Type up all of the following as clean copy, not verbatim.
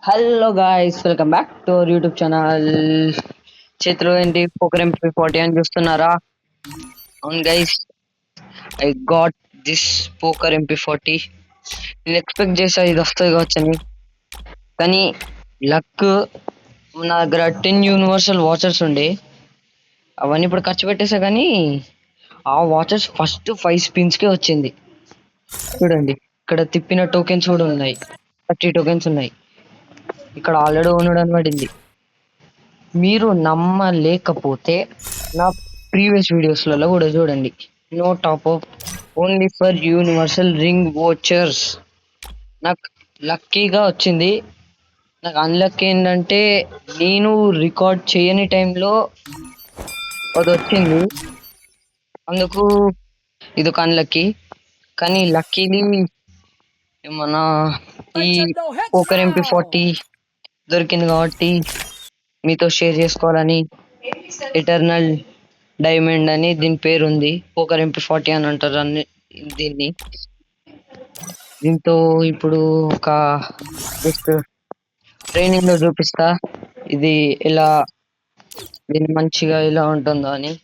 Hello guys, welcome back to our YouTube channel. చేతిలో ఏంటి poker MP40 అని చూస్తున్నారా? అవును guys, I got this poker MP40. నేను ఎక్స్పెక్ట్ చేసా ఇది వస్తుంది కావచ్చని, కానీ లక్, నా దగ్గర 10 యూనివర్సల్ వాచర్స్ ఉండే, అవన్నీ ఇప్పుడు ఖర్చు పెట్టేసా. కానీ ఆ వాచర్స్ ఫస్ట్ 5 స్పిన్స్కే వచ్చింది. చూడండి, ఇక్కడ తిప్పిన టోకెన్స్ కూడా ఉన్నాయి, 30 టోకెన్స్ ఉన్నాయి. ఇక్కడ ఆల్రెడీ ఉండడం పడింది. మీరు నమ్మలేకపోతే నా ప్రీవియస్ వీడియోస్లలో కూడా చూడండి. No top up, only for universal ring watchers. నాకు లక్కీగా వచ్చింది. నాకు అన్లక్కీ ఏంటంటే, నేను రికార్డ్ చేయని టైంలో అది వచ్చింది, అందుకు ఇది ఒక అన్లక్కీ. కానీ లక్కీలీ మన ఈ పోకర్ MP40 దొరికింది కాబట్టి మీతో షేర్ చేసుకోవాలని. ఎటర్నల్ డైమండ్ అని దీని పేరు ఉంది, పోకర్ MP40 అని అంటారు అన్ని దీన్ని. దీంతో ఇప్పుడు ఒక జస్ట్ ట్రైనింగ్ లో చూపిస్తా ఇది ఎలా, దీని మంచిగా ఎలా ఉంటుందో అని.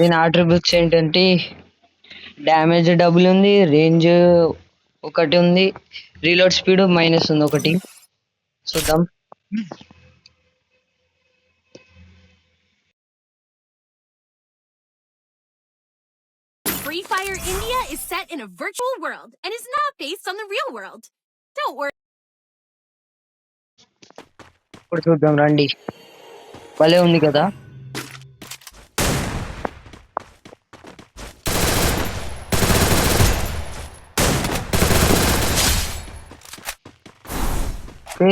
దీని ఆట్రిబ్యూట్స్ ఏంటంటే, డ్యామేజ్ డబుల్ ఉంది, రేంజ్ ఒకటి ఉంది, రీలోడ్ స్పీడ్ మైనస్ ఉంది ఒకటి. చూద్దాం. Free Fire India is set in a virtual world and is not based on the real world. Don't worry. ఇప్పుడు చూద్దాం రండి. భలే ఉంది కదా.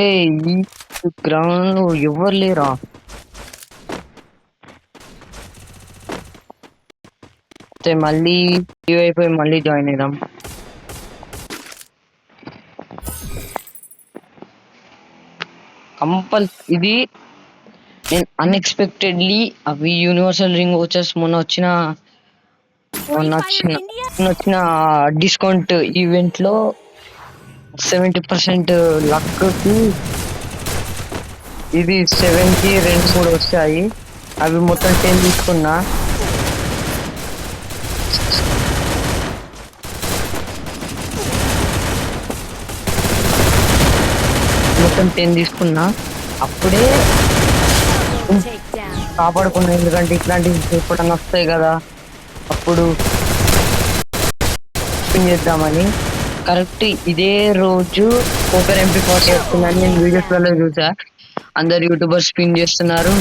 ఈ గ్రౌండ్ లో ఎవరు లేరా? మళ్ళీ అయిపోయి మళ్ళీ జాయిన్ అయిదాం. ఇది నేను అన్ఎక్స్పెక్టెడ్లీ అవి యూనివర్సల్ రింగ్ వాచర్స్ మొన్న వచ్చిన డిస్కౌంట్ ఈవెంట్ లో 70% లక్ కి ఇది 7కి 2 వచ్చాయి. అవి మొత్తం 10 తీసుకున్నా. అప్పుడే కాపాడుకున్నా, ఎందుకంటే ఇట్లాంటివి ఎప్పుడన్నా వస్తాయి కదా, అప్పుడు స్పిన్ చేద్దామని. కరెక్ట్ ఇదే రోజు పోకర్ MP40 వస్తుందని నేను వీడియోస్లలో చూసా. అందరు యూట్యూబర్స్ స్పిన్ చేస్తున్నారు,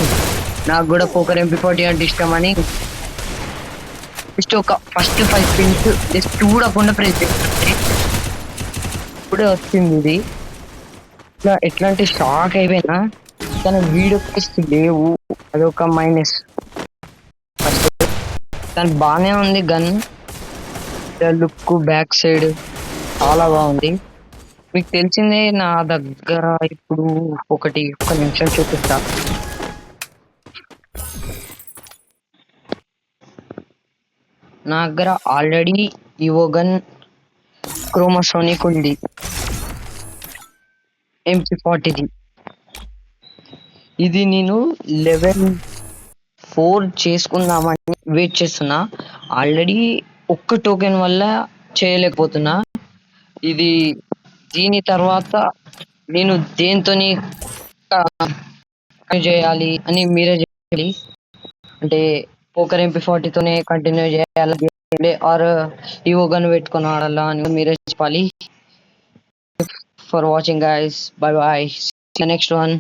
నాకు కూడా పోకర్ MP40 అంటే ఇష్టం అని జస్ట్ ఒక ఫస్ట్ 5 స్పిన్స్ జస్ట్ చూడకుండా ప్రెస్ చేస్తుంటే ఇప్పుడే వచ్చింది ఇది. ఎట్లాంటి షాక్ అయిపోయినా, కానీ వీడియోస్ లేవు, అదొక మైనస్. కానీ బాగానే ఉంది గన్, లుక్ బ్యాక్ సైడ్ చాలా బాగుంది. మీకు తెలిసిందే, నా దగ్గర ఇప్పుడు ఒక నిమిషం చూపిస్తా. నా దగ్గర ఆల్రెడీ ఈవో గన్ క్రోమోసోనిక్ ఉంది, MP40ది. ఇది నేను లెవెల్ 4 చేసుకుందామని వెయిట్ చేస్తున్నా. ఆల్రెడీ ఒక్క టోకెన్ వల్ల చేయలేకపోతున్నా. దీని తర్వాత నేను దేంతోని చేయాలి అని మీరే చేయాలి. అంటే పోకర్ MP40తోనే కంటిన్యూ చేయాలి ఆర్ ఈవో గన్ పెట్టుకుని ఆడాలా అని మీరే చెప్పాలి. For watching guys, by by, next one.